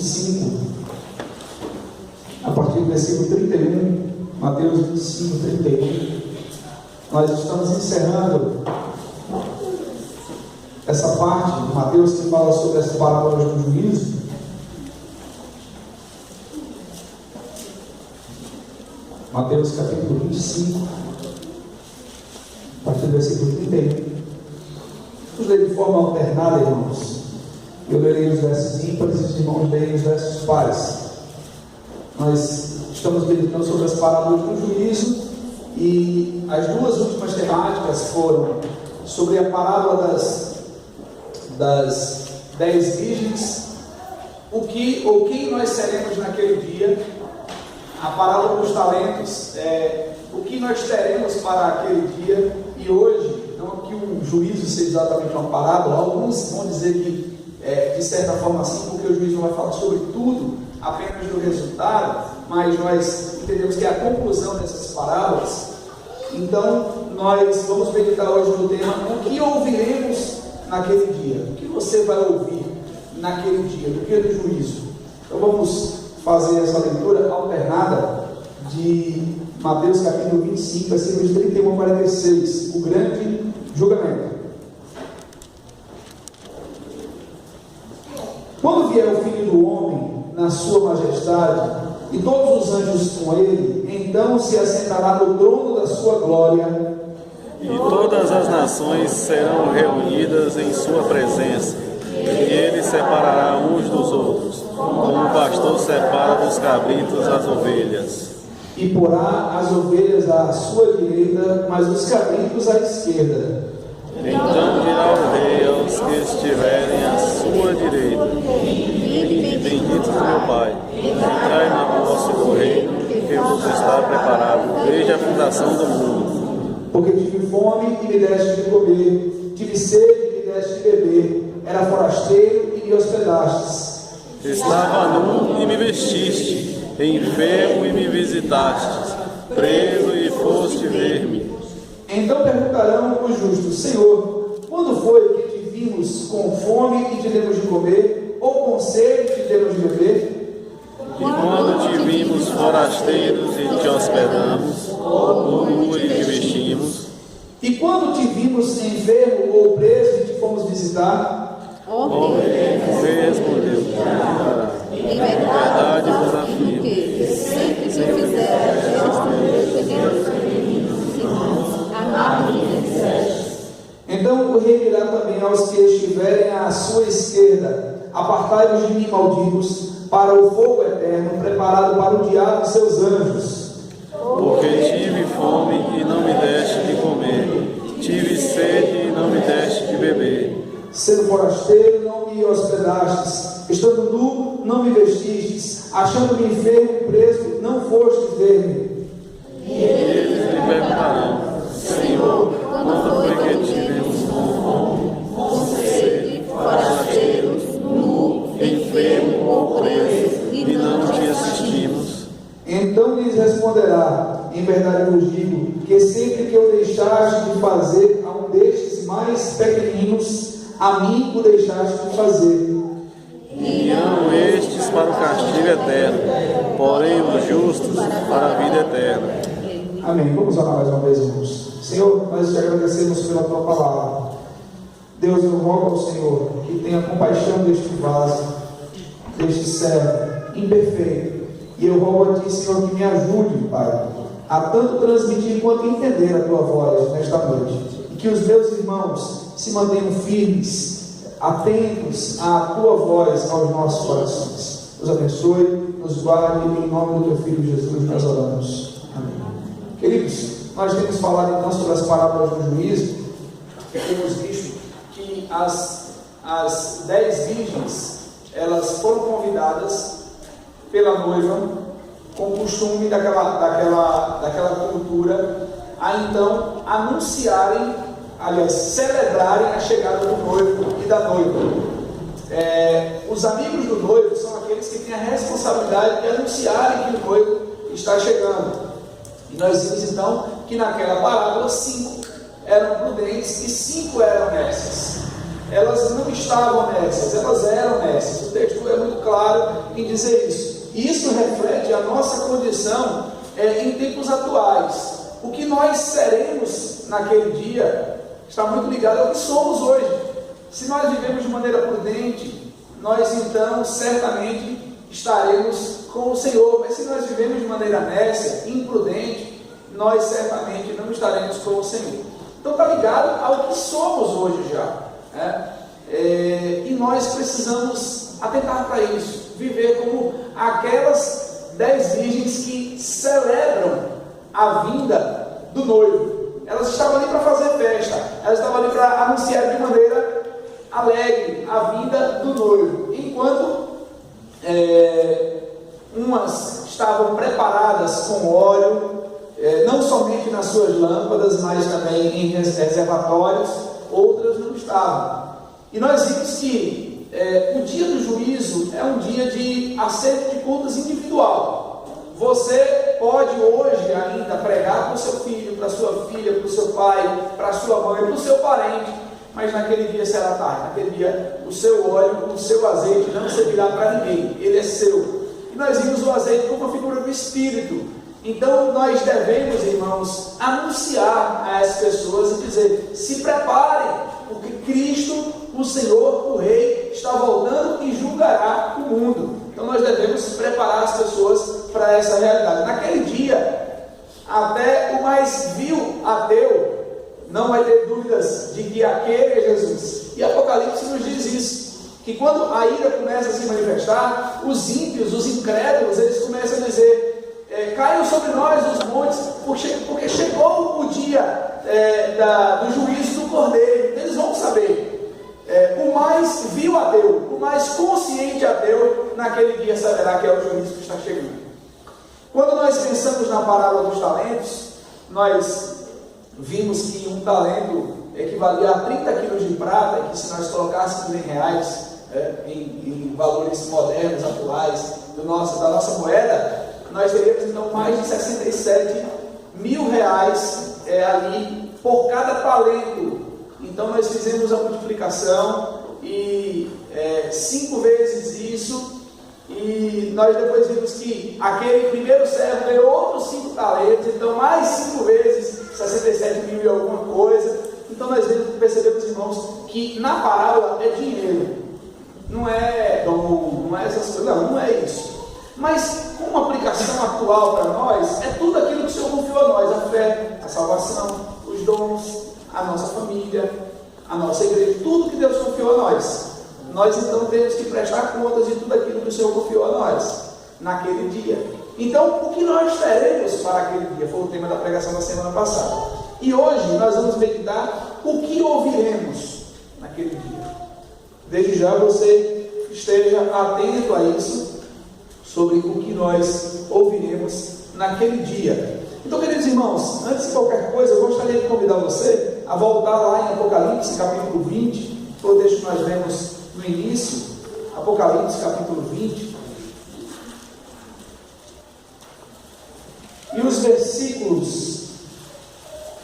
25, a partir do versículo 31, Mateus 25, 31, nós estamos encerrando essa parte de Mateus que fala sobre as parábolas do juízo. Mateus capítulo 25, a partir do versículo 31. Vamos ler de forma alternada, irmãos. Eu lerei os versos ímpares e os irmãos lerem os versos pares. Nós estamos meditando sobre as parábolas do juízo e as duas últimas temáticas foram sobre a parábola das 10 virgens, quem nós seremos naquele dia, a parábola dos talentos, o que nós teremos para aquele dia. E hoje, não que o juízo seja exatamente uma parábola, alguns vão dizer que de certa forma assim, porque o juízo não vai falar sobre tudo, apenas do resultado, mas nós entendemos que é a conclusão dessas parábolas. Então, nós vamos meditar hoje no tema: o que ouviremos naquele dia? O que você vai ouvir naquele dia, no dia do juízo? Então, vamos fazer essa leitura alternada de Mateus capítulo 25, versículos 31 a 46, o grande julgamento. Quando vier o Filho do Homem na sua majestade, e todos os anjos com ele, então se assentará no trono da sua glória, e todas as nações serão reunidas em sua presença, e ele separará uns dos outros, como o pastor separa dos cabritos as ovelhas. E porá as ovelhas à sua direita, mas os cabritos à esquerda. Então dirá o rei aos que estiverem à sua direita: benditos do meu Pai, entrai na posse do reino que vos está preparado desde a fundação do mundo. Porque tive fome e me deste de comer, tive sede e me deste de beber, era forasteiro e me hospedastes. Estava nu e me vestiste, enfermo e me visitastes, preso e foste ver-me. Então perguntarão os justos: Senhor, quando foi que te vimos com fome e te demos de comer, ou com sede e te demos de beber? E quando te vimos forasteiros e te hospedamos, ou nu e te vestimos? E quando te vimos enfermo ou preso e te fomos visitar? O rei respondeu: em verdade vos afirmo, que sempre que fizer então o rei dirá também aos que estiverem à sua esquerda: apartai-vos de mim, malditos, para o fogo eterno, preparado para o diabo e seus anjos. porque tive fome e não me deste de comer, tive sede e não me deste de beber. Sendo forasteiro, não me hospedastes, estando nu, não me vestistes, achando-me enfermo e preso, não fostes ver-me. E eles lhe perguntarão: Senhor, quando foi que tivemos fome, com sede, forasteiros, nu, enfermo ou preso, e não te assistimos? Então lhes responderá: em verdade vos digo, que sempre que eu deixaste de fazer a um destes mais pequeninos, a mim o deixaste de fazer. Irão estes para o castigo eterno, porém os justos para a vida eterna. Amém. Vamos orar mais uma vez, irmãos. Senhor, nós te agradecemos pela tua palavra. Deus, eu rogo ao Senhor que tenha compaixão deste vaso, deste servo imperfeito. E eu rogo a ti, Senhor, que me ajude, Pai, a tanto transmitir quanto entender a tua voz nesta noite. E que os meus irmãos se mantenham firmes, atentos à tua voz aos nossos corações. Nos abençoe, nos guarde, em nome do teu Filho Jesus nós oramos. Amém. Queridos, nós temos falado então sobre as parábolas do juízo, e temos visto que as 10 virgens, elas foram convidadas pela noiva, com o costume daquela cultura, a então anunciarem, aliás, celebrarem a chegada do noivo e da noiva. Os amigos do noivo são aqueles que têm a responsabilidade de anunciarem que o noivo está chegando. E nós vimos então que naquela parábola 5 eram prudentes e 5 eram honestas. elas não estavam nécias, elas eram nécias. O texto é muito claro em dizer isso. E isso reflete a nossa condição em tempos atuais. O que nós seremos naquele dia está muito ligado ao que somos hoje. Se nós vivemos de maneira prudente, nós então certamente estaremos com o Senhor. Mas se nós vivemos de maneira nécia, imprudente, nós certamente não estaremos com o Senhor. Então está ligado ao que somos hoje já, né? E nós precisamos atentar para isso, viver como aquelas 10 virgens que celebram a vinda do noivo. Elas estavam ali para fazer festa, elas estavam ali para anunciar de maneira alegre a vinda do noivo, enquanto umas estavam preparadas com óleo, não somente nas suas lâmpadas, mas também em reservatórios, outras não estavam. E nós vimos que o dia do juízo é um dia de acerto de contas individual. Você pode hoje ainda pregar para o seu filho, para a sua filha, para o seu pai, para a sua mãe, para o seu parente, mas naquele dia será tarde. Naquele dia o seu óleo, o seu azeite não servirá para ninguém, ele é seu. E nós vimos o azeite como uma figura do Espírito. Então nós devemos, irmãos, anunciar a essas pessoas e dizer: se preparem, porque Cristo, o Senhor, o Rei, está voltando e julgará o mundo. Então nós devemos preparar as pessoas para essa realidade. Naquele dia, até o mais vil ateu não vai ter dúvidas de que aquele é Jesus. E Apocalipse nos diz isso, que quando a ira começa a se manifestar, os ímpios, os incrédulos, eles começam a dizer: caiam sobre nós os montes, porque chegou o dia do juízo do Cordeiro. Eles vão saber. O mais vil ateu, o mais consciente ateu, naquele dia saberá que é o juízo que está chegando. Quando nós pensamos na parábola dos talentos, nós vimos que um talento equivalia a 30 quilos de prata, que se nós colocássemos em reais, em valores modernos, atuais, da nossa moeda, nós teríamos então mais de 67 mil reais ali por cada talento. Então nós fizemos a multiplicação e 5 vezes isso, e nós depois vimos que aquele primeiro servo ganhou outros 5 talentos, então mais 5 vezes 67 mil e alguma coisa. Então nós percebemos, irmãos, que na parábola é dinheiro, não é dom, não é essas coisas, não é isso. Mas com uma aplicação atual para nós, é tudo aquilo que o Senhor confiou a nós: a fé, a salvação, os dons, a nossa família, a nossa igreja, tudo que Deus confiou a nós. Nós então temos que prestar contas de tudo aquilo que o Senhor confiou a nós, naquele dia. Então, o que nós teremos para aquele dia? Foi o tema da pregação da semana passada. E hoje nós vamos meditar o que ouviremos naquele dia. Desde já você esteja atento a isso, sobre o que nós ouviremos naquele dia. Então, queridos irmãos, antes de qualquer coisa, eu gostaria de convidar você a voltar lá em Apocalipse, capítulo 20, foi o texto que nós vemos no início, Apocalipse, capítulo 20, e os versículos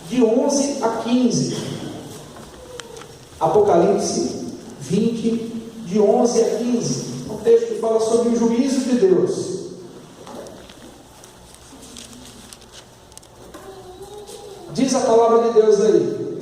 de 11 a 15, Apocalipse 20, de 11 a 15, um texto que fala sobre o juízo de Deus. Diz a palavra de Deus aí: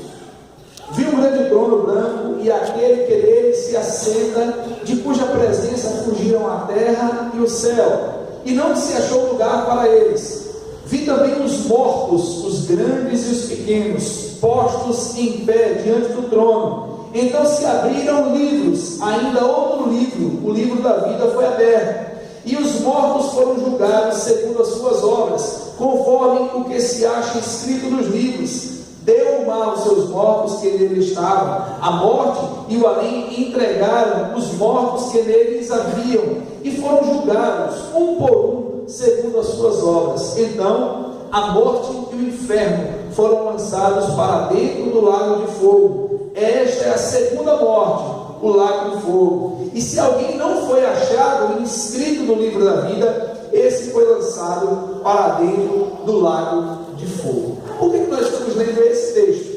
vi um grande trono branco e aquele que nele se assenta, de cuja presença fugiram a terra e o céu, e não se achou lugar para eles. Vi também os mortos, os grandes e os pequenos, postos em pé diante do trono. Então se abriram livros, ainda outro livro, o livro da vida foi aberto, e os mortos foram julgados segundo as suas obras, conforme o que se acha escrito nos livros. Deu o mal aos seus mortos que nele estavam, a morte e o além entregaram os mortos que neles haviam, e foram julgados, um por um, segundo as suas obras. Então a morte e o inferno foram lançados para dentro do lago de fogo. Esta é a segunda morte, o lago de fogo. E se alguém não foi achado inscrito no livro da vida, esse foi lançado para dentro do lago de fogo. Por que nós estamos lendo esse texto?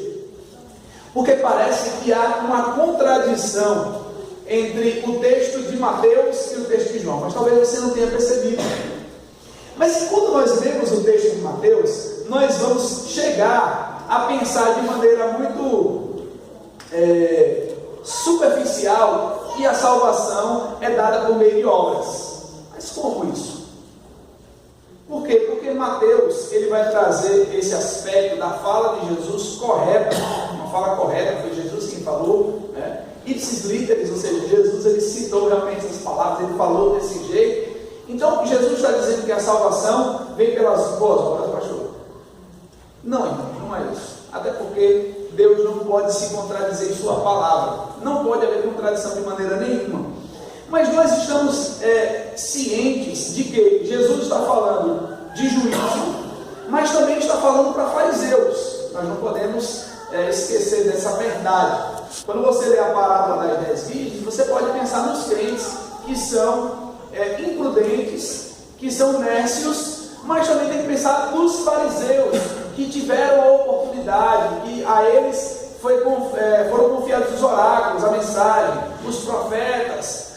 Porque parece que há uma contradição entre o texto de Mateus e o texto de João, mas talvez você não tenha percebido. Mas quando nós lemos o texto de Mateus, nós vamos chegar a pensar de maneira muito superficial que a salvação é dada por meio de obras. Mas como isso? Por quê? Porque Mateus ele vai trazer esse aspecto da fala de Jesus correta, uma fala correta, foi Jesus quem falou, né? Ipsis literis, ou seja, Jesus ele citou realmente essas palavras, ele falou desse jeito. Então Jesus está dizendo que a salvação vem pelas boas obras, pastor? Não, não é isso. Até porque Deus não pode se contradizer em sua palavra, não pode haver contradição de maneira nenhuma. Mas nós estamos cientes de que Jesus está falando de juízo, mas também está falando para fariseus. Nós não podemos esquecer dessa verdade. Quando você lê a parábola das 10 virgens, você pode pensar nos crentes que são imprudentes, que são nércios, mas também tem que pensar nos fariseus que tiveram a oportunidade, que a eles foram confiados os oráculos, a mensagem, os profetas,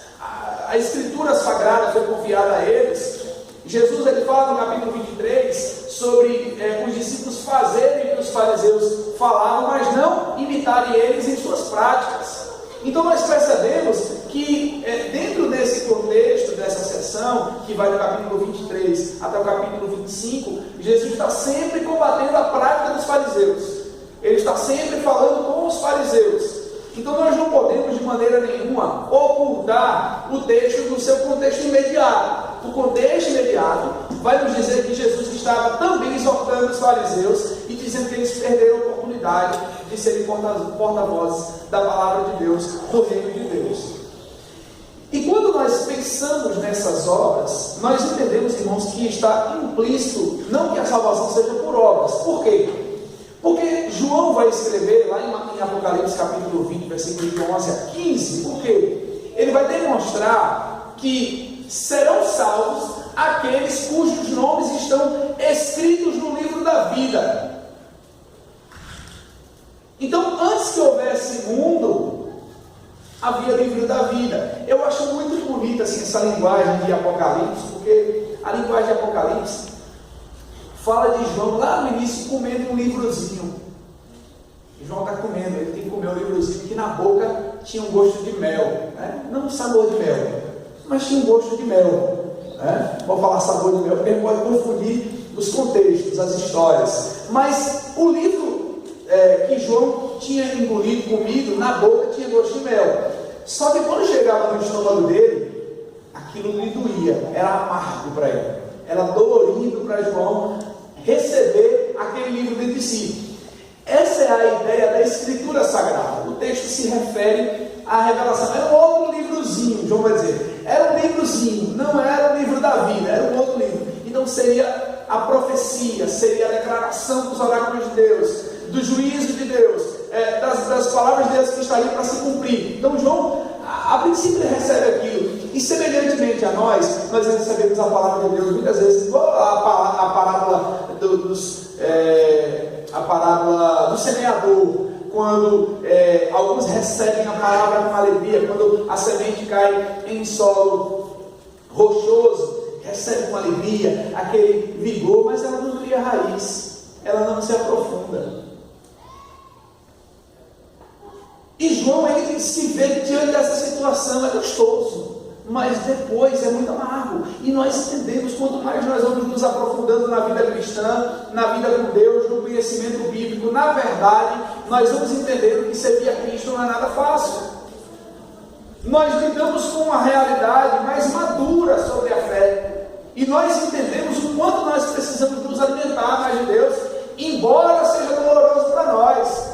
a escritura sagrada foi confiada a eles. Jesus ele fala no capítulo 23 sobre os discípulos fazerem o que os fariseus falavam, mas não imitarem eles em suas práticas. Então nós percebemos que dentro desse contexto, dessa sessão, que vai do capítulo 23 até o capítulo 25, Jesus está sempre combatendo a prática dos fariseus. Ele está sempre falando com os fariseus. Então nós não podemos de maneira nenhuma ocultar o texto do seu contexto imediato. O contexto imediato vai nos dizer que Jesus estava também exortando os fariseus e dizendo que eles perderam a oportunidade de serem porta-vozes da palavra de Deus, do reino de Deus. E quando nós pensamos nessas obras, nós entendemos, irmãos, que está implícito, não que a salvação seja por obras. Por quê? Porque João vai escrever lá em Apocalipse capítulo 20, versículo de 11 a 15, porque ele vai demonstrar que serão salvos aqueles cujos nomes estão escritos no livro da vida. Então, antes que houvesse mundo, havia livro da vida. Eu acho muito bonita assim, essa linguagem de Apocalipse, porque a linguagem de Apocalipse fala de João lá no início comendo um livrozinho. João está comendo, ele tem que comer um livrozinho que na boca tinha um gosto de mel, né? Não um sabor de mel, mas tinha um gosto de mel, né? Vou falar sabor de mel porque pode confundir os contextos, as histórias. Mas o livro que João tinha engolido, comido, na boca tinha gosto de mel. Só que quando chegava no estômago dele, aquilo lhe doía, era amargo para ele, era dolorido para João receber aquele livro dentro de si. Essa é a ideia da escritura sagrada. O texto se refere à revelação. Era um outro livrozinho, João vai dizer. Era um livrozinho, não era o livro da vida, era um outro livro. Então seria a profecia, seria a declaração dos oráculos de Deus, do juízo de Deus, das palavras de Deus que estariam para se cumprir. Então João, a princípio, ele recebe aquilo. E semelhantemente a nós recebemos a palavra de Deus muitas vezes, igual a parábola do semeador, quando alguns recebem a palavra com alegria, quando a semente cai em solo rochoso, recebe com alegria aquele vigor, mas ela não cria raiz, ela não se aprofunda. E João, ele se vê diante dessa situação, é gostoso, mas depois é muito amargo. E nós entendemos, quanto mais nós vamos nos aprofundando na vida cristã, na vida com Deus, no conhecimento bíblico, na verdade, nós vamos entendendo que servir a Cristo não é nada fácil. Nós lidamos com uma realidade mais madura sobre a fé, e nós entendemos o quanto nós precisamos nos alimentar mais de Deus, embora seja doloroso para nós.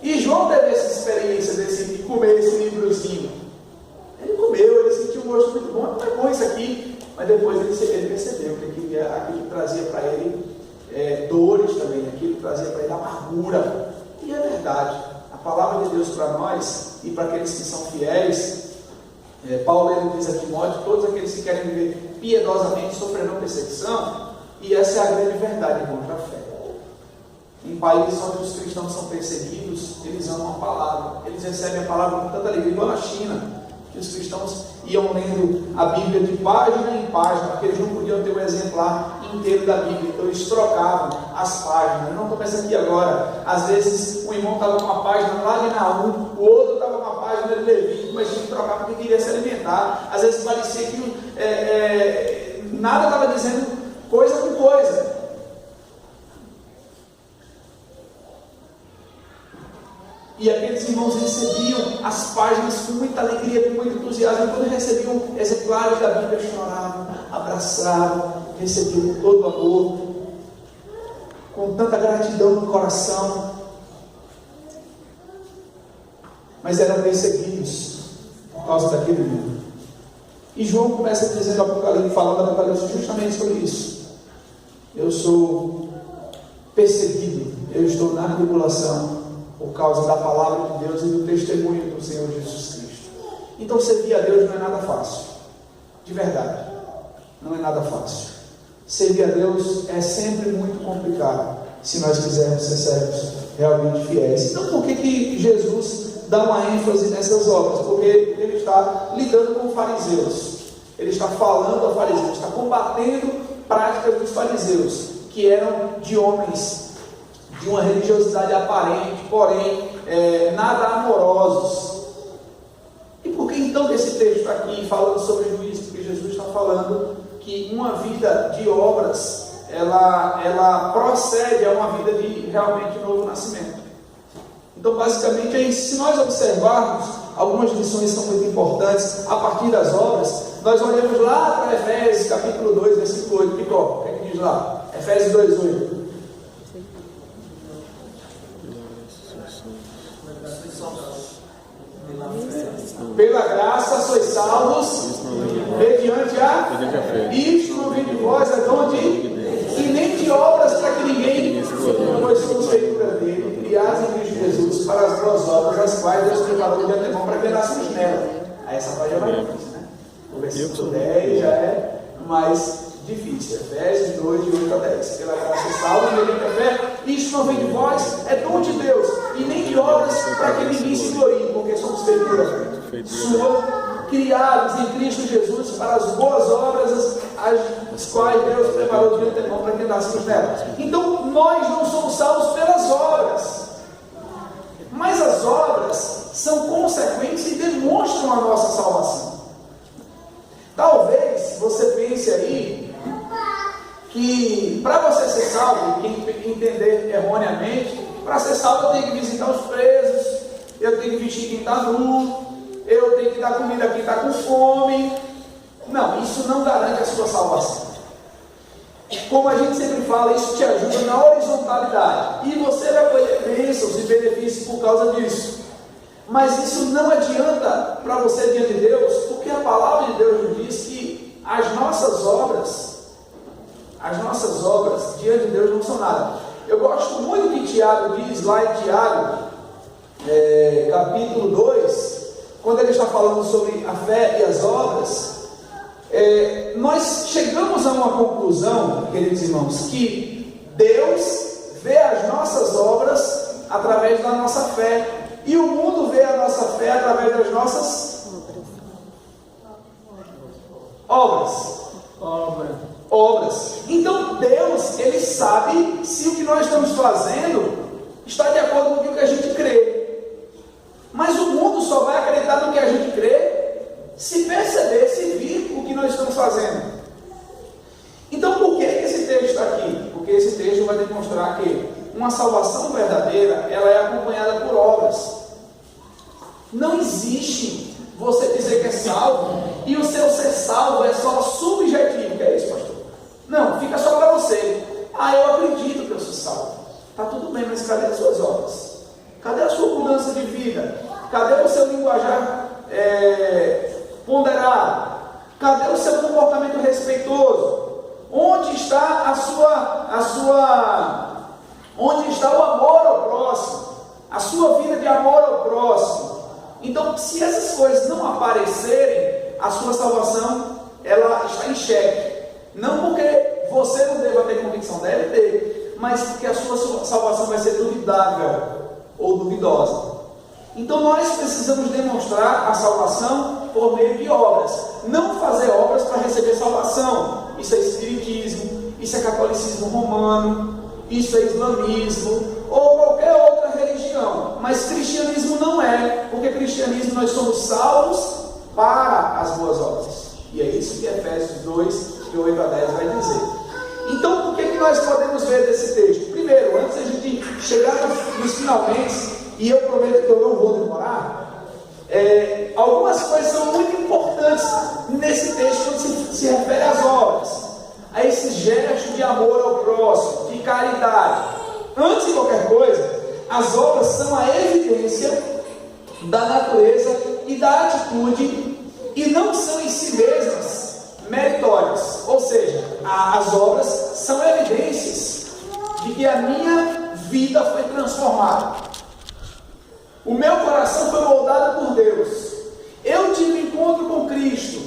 E João teve essa experiência de comer esse livrozinho. Ele comeu, ele sentiu um gosto muito bom, é bom isso aqui, mas depois ele percebeu que aquilo trazia para ele dores também, aquilo trazia para ele amargura. E é verdade, a palavra de Deus para nós e para aqueles que são fiéis, Paulo ele diz a Timóteo, todos aqueles que querem viver piedosamente sofrerão perseguição, e essa é a grande verdade, irmãos, da fé. Em países onde os cristãos são perseguidos, eles amam a palavra, eles recebem a palavra com tanta alegria, igual na China, que os cristãos iam lendo a Bíblia de página em página, porque eles não podiam ter um exemplar inteiro da Bíblia, então eles trocavam as páginas. Não começa aqui agora, às vezes o irmão estava com uma página lá de Naum, o outro estava com uma página de Levítico, mas tinha que trocar porque queria se alimentar. Às vezes parecia que nada estava dizendo coisa com coisa. E aqueles irmãos recebiam as páginas com muita alegria, com muito entusiasmo. E quando recebiam exemplares da Bíblia, choravam, abraçavam, recebiam com todo amor, com tanta gratidão no coração. Mas eram perseguidos por causa daquele livro. E João começa dizendo Apocalipse, falando do Apocalipse justamente sobre isso. Eu sou perseguido, eu estou na tribulação, por causa da palavra de Deus e do testemunho do Senhor Jesus Cristo. Então servir a Deus não é nada fácil, de verdade, não é nada fácil. Servir a Deus é sempre muito complicado, se nós quisermos ser servos realmente fiéis. Então por que Jesus dá uma ênfase nessas obras? Porque ele está lidando com fariseus, ele está falando a fariseus, está combatendo práticas dos fariseus, que eram de homens de uma religiosidade aparente, porém nada amorosos. E por que então esse texto está aqui falando sobre juízo? Porque Jesus está falando que uma vida de obras, ela procede a uma vida de realmente novo nascimento. Então basicamente é isso. Se nós observarmos, algumas lições são muito importantes a partir das obras. Nós olhamos lá para Efésios capítulo 2, versículo 8, o que é que diz lá? Efésios 2, 8. Pela graça sois salvos mediante a fé. Isto não vem de vós, é dom de e nem de obras para que ninguém, pois somos feitura dele, criados em Cristo Jesus para as boas obras, as quais Deus preparou de antemão para que andássemos nela. Aí essa parte é mais difícil, né? O versículo 10 já é mais difícil. Efésios 2, de 8 a 10. Pela graça salva mediante a fé. Isto não vem de vós, é dom de Deus, e nem de obras para que ninguém se glorie, porque somos feitura sua, criados em Cristo Jesus para as boas obras, as quais Deus preparou de antemão para que andássemos nelas. Então nós não somos salvos pelas obras, mas as obras são consequências e demonstram a nossa salvação. Talvez você pense aí que para você ser salvo, quem entender erroneamente, para ser salvo eu tenho que visitar os presos, eu tenho que vestir quem está nu, eu tenho que dar comida a quem está com fome. Não, isso não garante a sua salvação. Como a gente sempre fala, isso te ajuda na horizontalidade, e você vai colher bênçãos e benefícios por causa disso. Mas isso não adianta para você diante de Deus, porque a palavra de Deus nos diz que as nossas obras diante de Deus não são nada. Eu gosto muito que Tiago diz lá em Tiago, capítulo 2, quando ele está falando sobre a fé e as obras, nós chegamos a uma conclusão, queridos irmãos, que Deus vê as nossas obras através da nossa fé, e o mundo vê a nossa fé através das nossas obras. Então Deus, Ele sabe se o que nós estamos fazendo está de acordo com o que a gente crê. Mas o mundo só vai acreditar no que a gente crê se perceber, se vir o que nós estamos fazendo. Então por que esse texto está aqui? Porque esse texto vai demonstrar que uma salvação verdadeira, ela é acompanhada por obras. Não existe você dizer que é salvo e o seu ser salvo é só subjetivo. Que é isso, pastor? Não, fica só para você. Eu acredito que eu sou salvo. Está tudo bem, mas cadê as suas obras? Cadê a sua mudança de vida? Cadê o seu linguajar ponderado? Cadê o seu comportamento respeitoso? Onde está onde está o amor ao próximo? A sua vida de amor ao próximo? Então, se essas coisas não aparecerem, a sua salvação, ela está em xeque. Não porque você não deva ter convicção, deve ter, mas porque a sua salvação vai ser duvidável ou duvidosa. Então nós precisamos demonstrar a salvação por meio de obras, não fazer obras para receber salvação. Isso é espiritismo, isso é catolicismo romano, isso é islamismo ou qualquer outra religião, mas cristianismo não é, porque cristianismo nós somos salvos para as boas obras, e é isso que Efésios 2, de 8 a 10 vai dizer. Então, o que nós podemos ver desse texto? Primeiro, antes de a gente chegar nos finalmente, e eu prometo que eu não vou demorar, algumas coisas são muito importantes nesse texto quando se refere às obras, a esse gesto de amor ao próximo, de caridade. Antes de qualquer coisa, as obras são a evidência da natureza e da atitude, e não são em si mesmas meritórias. Ou seja, as obras são evidências de que a minha vida foi transformada. O meu coração foi moldado por Deus. Eu tive encontro com Cristo.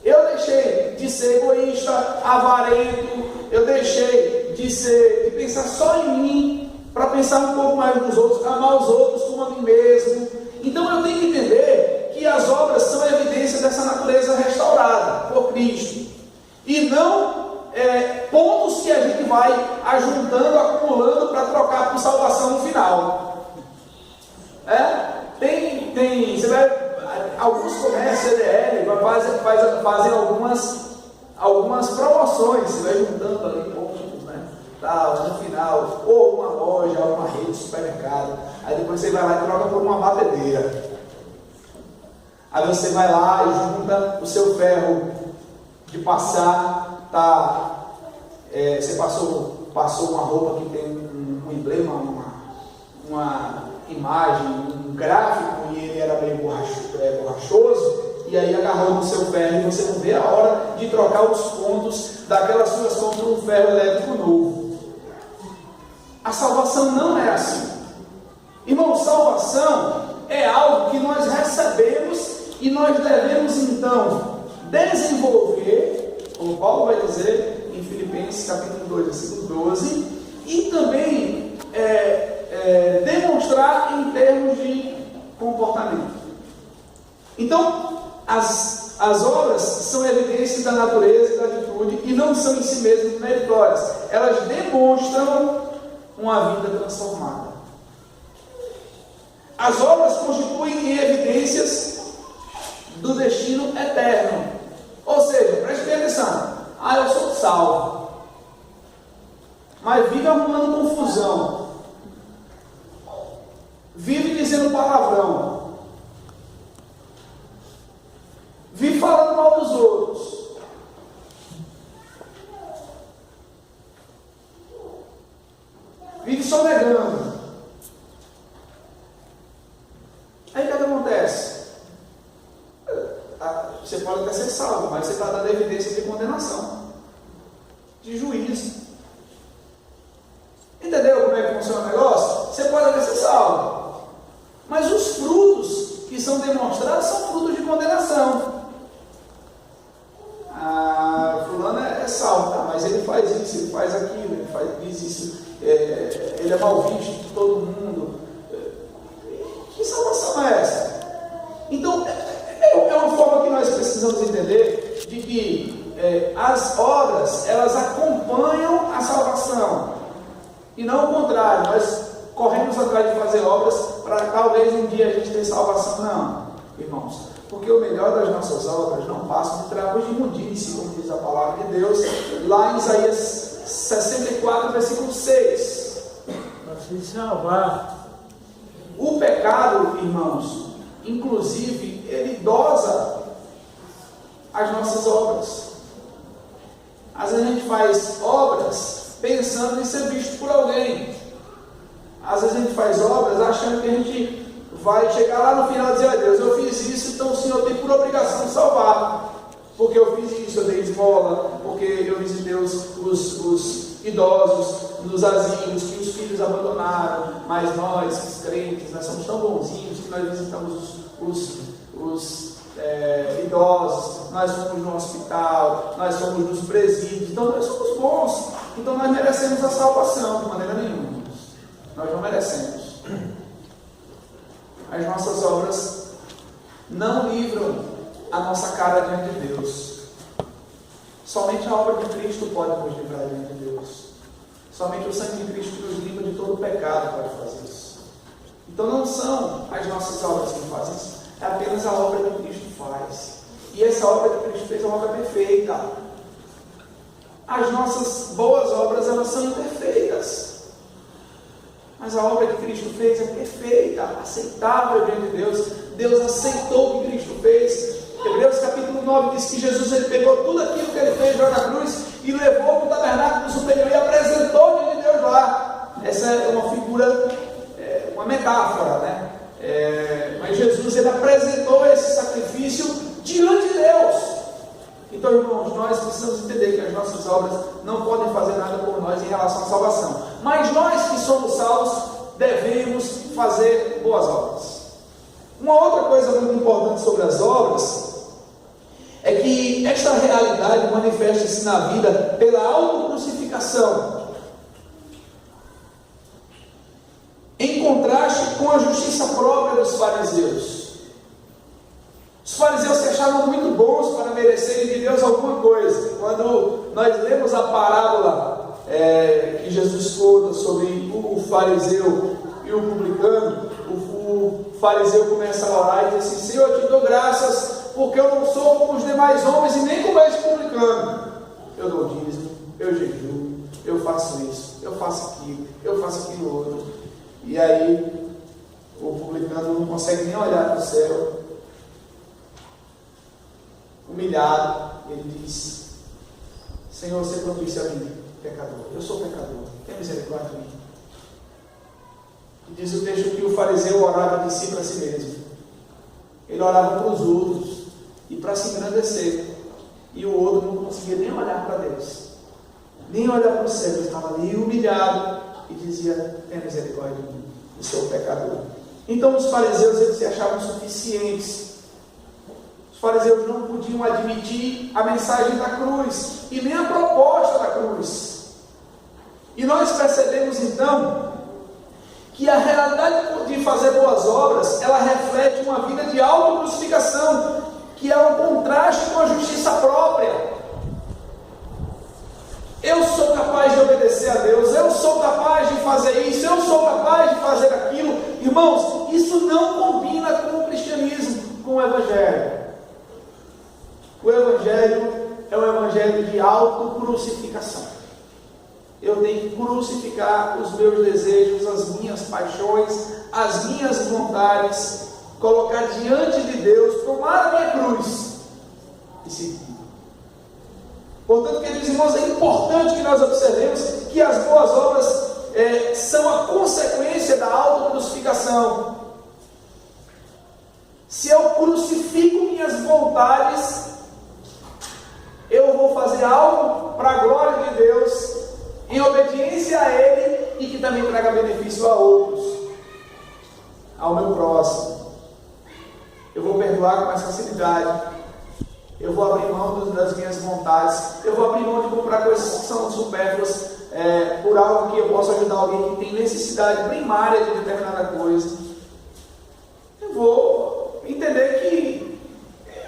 Eu deixei de ser egoísta, avarento. Eu deixei de pensar só em mim, para pensar um pouco mais nos outros, amar os outros como a mim mesmo. Então eu tenho que entender que as obras são evidência dessa natureza restaurada por Cristo. E não pontos que a gente vai ajuntando, acumulando para trocar por salvação no final. Você vai, alguns comércios CDL fazem algumas promoções, você vai juntando ali pontos, né? No final, ou uma loja, ou uma rede de supermercado, aí depois você vai lá e troca por uma batedeira. Aí você vai lá e junta o seu ferro de passar, você passou uma roupa que tem um emblema, uma imagem, um gráfico, e ele era meio borrachoso, e aí agarrou no seu ferro, e você não vê a hora de trocar os pontos daquelas suas compras por um ferro elétrico novo. A salvação não é assim. Irmão, salvação é algo que nós recebemos e nós devemos então desenvolver, como Paulo vai dizer em Filipenses capítulo 2, versículo 12, e também demonstrar em termos de comportamento. Então, as obras são evidências da natureza e da atitude e não são em si mesmas meritórias. Elas demonstram uma vida transformada. As obras constituem evidências do destino eterno. Ou seja, preste bem atenção. Eu sou salvo, mas vive arrumando confusão, vive dizendo palavrão, vive falando mal dos outros, vive sonegando. Aí o que acontece? Você pode até ser salvo, mas você está dando evidência de condenação, de juízo. Entendeu como é que funciona o negócio? Você pode até ser salvo, mas os frutos que são demonstrados são frutos de condenação. Fulano é salvo, tá? Mas ele faz isso, ele faz aquilo, diz isso, ele é mal visto por todo mundo. Que salvação é essa? Então, é uma forma que nós precisamos entender de que as obras, elas acompanham a salvação, e não o contrário. Nós corremos atrás de fazer obras para talvez um dia a gente ter salvação. Não, irmãos, porque o melhor das nossas obras não passa de trapos de imundície, como diz a palavra de Deus, lá em Isaías 64, versículo 6. Para se salvar. O pecado, irmãos, inclusive, ele dosa as nossas obras. Às vezes a gente faz obras pensando em ser visto por alguém. Às vezes a gente faz obras achando que a gente vai chegar lá no final e dizer: Deus, eu fiz isso, então o Senhor tem por obrigação de salvar, porque eu fiz isso, eu dei esmola, porque eu visitei os idosos nos asilos que os filhos abandonaram, mas nós, os crentes, nós somos tão bonzinhos que nós visitamos os idosos, nós fomos no hospital, nós fomos nos presídios, então nós somos bons. Então nós merecemos a salvação de maneira nenhuma. Nós não merecemos. As nossas obras não livram a nossa cara diante de Deus. Somente a obra de Cristo pode nos livrar diante de Deus. Somente o sangue de Cristo nos livra de todo pecado pode fazer isso. Então não são as nossas obras que fazem isso, é apenas a obra que Cristo faz. E essa obra que Cristo fez é uma obra perfeita. As nossas boas obras, elas são imperfeitas. Mas a obra que Cristo fez é perfeita, aceitável diante de Deus. Deus aceitou o que Cristo fez. Hebreus capítulo 9 diz que Jesus ele pegou tudo aquilo que ele fez lá na cruz e levou para o tabernáculo superior e apresentou diante de Deus lá. Essa é uma figura, uma metáfora, né? Mas Jesus ele apresentou esse sacrifício diante de Deus. Então, irmãos, nós precisamos entender que as nossas obras não podem fazer nada por nós em relação à salvação. Mas nós que somos salvos devemos fazer boas obras. Uma outra coisa muito importante sobre as obras é que esta realidade manifesta-se na vida pela autocrucificação, em contraste com a justiça própria dos fariseus. Os fariseus se achavam muito bons para merecerem de Deus alguma coisa. Quando nós lemos a parábola que Jesus conta sobre o fariseu e o publicano, o fariseu começa a orar e diz assim: Senhor, eu te dou graças porque eu não sou como os demais homens e nem como este publicano. Eu dou dízimo, eu jejuo, eu faço isso, eu faço aquilo outro. E aí o publicano não consegue nem olhar para o céu. Humilhado, ele diz: Senhor, você propicia a mim, pecador. Eu sou pecador, tenha misericórdia de mim. E diz o texto que o fariseu orava de si para si mesmo. Ele orava para os outros e para se engrandecer. E o outro não conseguia nem olhar para Deus, nem olhar para o céu. Ele estava ali humilhado e dizia: tenha misericórdia de mim, eu sou pecador. Então os fariseus eles se achavam suficientes. Os fariseus não podiam admitir a mensagem da cruz e nem a proposta da cruz. E nós percebemos então que a realidade de fazer boas obras, ela reflete uma vida de autocrucificação, que é um contraste com a justiça própria. Eu sou capaz de obedecer a Deus, eu sou capaz de fazer isso, eu sou capaz de fazer aquilo. Irmãos, isso não combina com o cristianismo, com o Evangelho. O Evangelho é um Evangelho de autocrucificação. Eu tenho que crucificar os meus desejos, as minhas paixões, as minhas vontades, colocar diante de Deus, tomar a minha cruz e seguir. Portanto, queridos irmãos, é importante que nós observemos que as boas obras são a consequência da autocrucificação. Se eu crucifico minhas vontades, eu vou fazer algo para a glória de Deus, em obediência a Ele, e que também traga benefício a outros, ao meu próximo. Eu vou perdoar com mais facilidade, eu vou abrir mão das minhas vontades, eu vou abrir mão de comprar coisas que são supérfluas, por algo que eu possa ajudar alguém que tem necessidade primária de determinada coisa. Eu vou entender que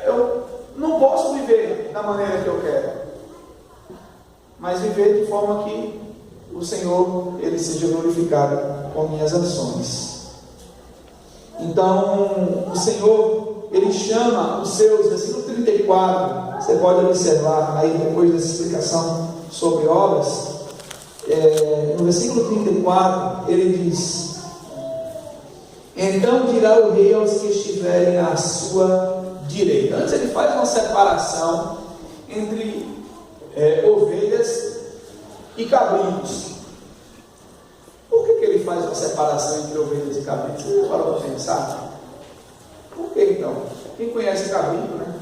eu não posso viver da maneira que eu quero, mas viver de forma que o Senhor ele seja glorificado com minhas ações. Então o Senhor ele chama os seus, versículo 34, você pode observar aí depois dessa explicação sobre obras, no versículo 34 ele diz: então dirá o rei aos que estiverem à sua direita. Antes ele faz uma separação entre ovelhas e cabritos. Por que ele faz uma separação entre ovelhas e cabritos? Você já parou para pensar? Por que então? Quem conhece cabrito, né?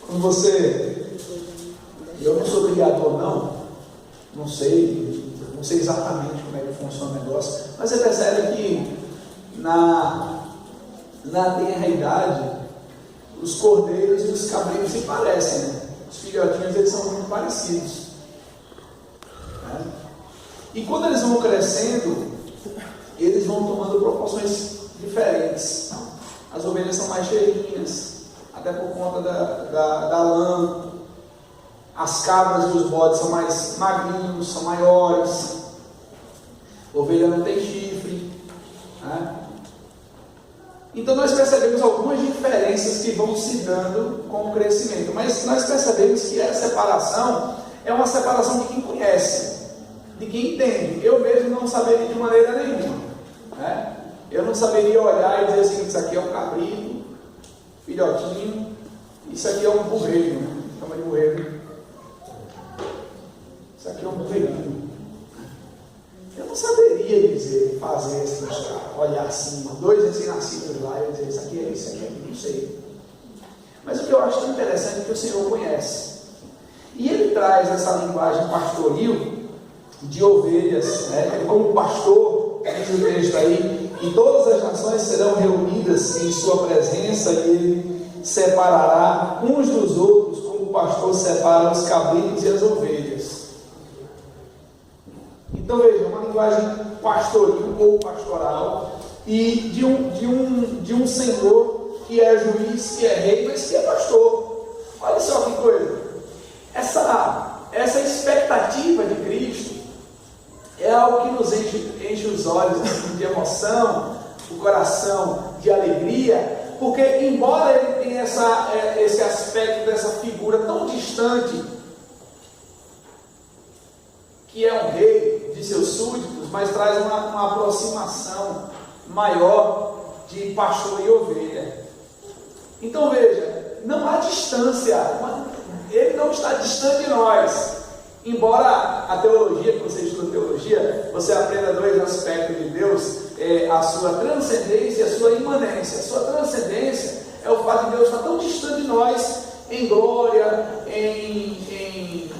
Quando você... Eu não sou criador não sei exatamente como é que funciona o negócio, mas você percebe que na tenra-idade, os cordeiros e os cabritos se parecem, né? Os filhotinhos, eles são muito parecidos, né? E quando eles vão crescendo, eles vão tomando proporções diferentes. As ovelhas são mais cheinhas, até por conta da lã. As cabras e os bodes são mais magrinhos, são maiores. A ovelha não tem chifre, né? Então nós percebemos algumas diferenças que vão se dando com o crescimento, mas nós percebemos que essa separação é uma separação de quem conhece, de quem entende. Eu mesmo não saberia de maneira nenhuma, né? Eu não saberia olhar e dizer assim: isso aqui é um cabrito, filhotinho, isso aqui é um burreiro, né? Chama de burreiro. Isso aqui é um burreirinho. Eu não saberia dizer, fazer assim, olhar assim, dois recém-nascidos lá e dizer: isso aqui é isso, aqui é aquilo, não sei. Mas o que eu acho tão interessante é que o Senhor conhece. E Ele traz essa linguagem pastoril de ovelhas, né? Ele, como pastor, diz o texto aí, e todas as nações serão reunidas em sua presença, e Ele separará uns dos outros, como o pastor separa os cabritos e as ovelhas. Então veja, uma linguagem pastoril ou pastoral, e de um Senhor que é juiz, que é rei, mas que é pastor. Olha só que coisa. Essa expectativa de Cristo é algo que nos enche os olhos de emoção, o coração de alegria, porque embora ele tenha esse aspecto dessa figura tão distante, que é um rei de seus súditos, mas traz uma aproximação maior de pastor e ovelha. Então veja, não há distância, ele não está distante de nós. Embora a teologia, que você estuda teologia, você aprenda dois aspectos de Deus, a sua transcendência e a sua imanência. A sua transcendência é o fato de Deus estar tão distante de nós, em glória, em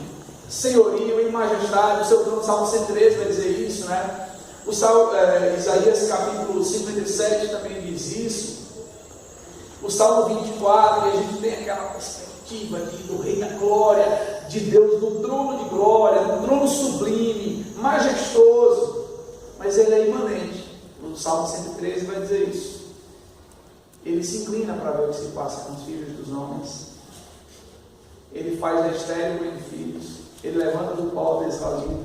senhorio, em majestade. O seu trono, Salmo 113 vai dizer isso, né? O Isaías capítulo 57 também diz isso. O Salmo 24, e a gente tem aquela perspectiva do Rei da Glória, de Deus, do trono de glória, do trono sublime, majestoso, mas ele é imanente. O Salmo 113 vai dizer isso. Ele se inclina para ver o que se passa com os filhos dos homens. Ele faz da estéril em filhos. Ele levanta do pó o desvalido.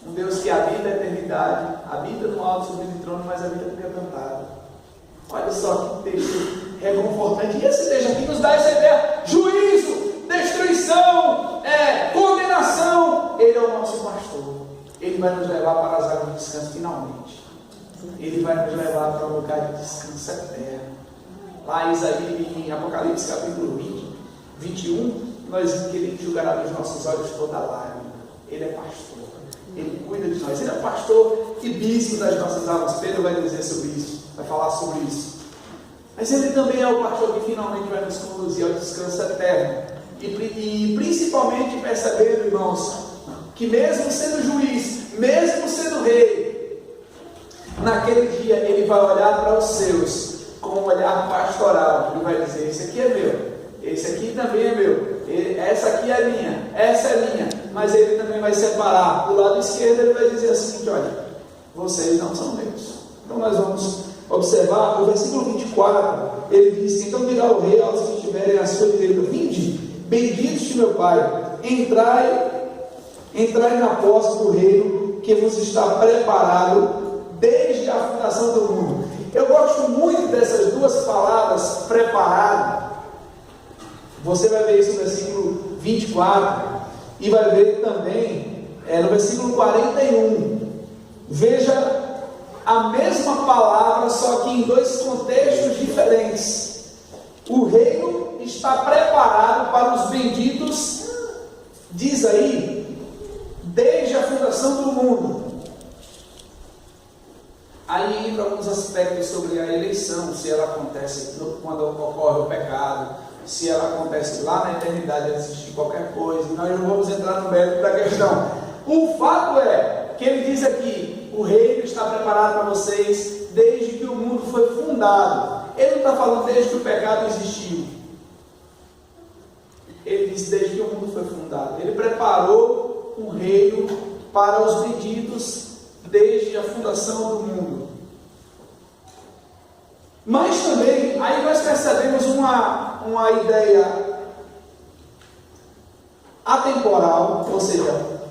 Um Deus que habita a eternidade, habita no alto sublime trono, mas habita quebrantado. Olha só que texto reconfortante. E esse texto aqui nos dá essa ideia: juízo, destruição, condenação. Ele é o nosso pastor. Ele vai nos levar para as águas de descanso finalmente. Ele vai nos levar para um lugar de descanso eterno. Lá em Apocalipse capítulo 21, nós vimos que Ele enxugará dos nossos olhos toda lágrima. Ele é pastor. Ele cuida de nós. Ele é pastor e bispo das nossas almas. Pedro vai dizer sobre isso, vai falar sobre isso. Mas Ele também é o pastor que finalmente vai nos conduzir ao descanso eterno. E principalmente percebendo, irmãos, que mesmo sendo juiz, mesmo sendo rei, naquele dia Ele vai olhar para os seus com um olhar pastoral. Ele vai dizer: esse aqui é meu, esse aqui também é meu, essa aqui é minha, essa é minha. Mas Ele também vai separar. Do lado esquerdo Ele vai dizer o seguinte: olha, vocês não são meus. Então nós vamos observar no versículo 24. Ele diz: então dirá o rei aos que estiverem à sua direita: vinde, benditos de meu Pai, entrai na posse do reino que vos está preparado desde a fundação do mundo. Eu gosto muito dessas duas palavras, preparado. Você vai ver isso no versículo 24 e vai ver também no versículo 41. Veja a mesma palavra, só que em dois contextos diferentes. O reino está preparado para os benditos, diz aí, desde a fundação do mundo. Aí entra alguns aspectos sobre a eleição, se ela acontece quando ocorre o pecado, se ela acontece lá na eternidade antes de qualquer coisa. E nós não vamos entrar no mérito da questão. O fato é que ele diz aqui: o reino está preparado para vocês desde que o mundo foi fundado. Ele não está falando desde que o pecado existiu. Ele disse desde que o mundo foi fundado. Ele preparou um reino para os benditos desde a fundação do mundo. Mas também, aí nós percebemos uma ideia atemporal, ou seja,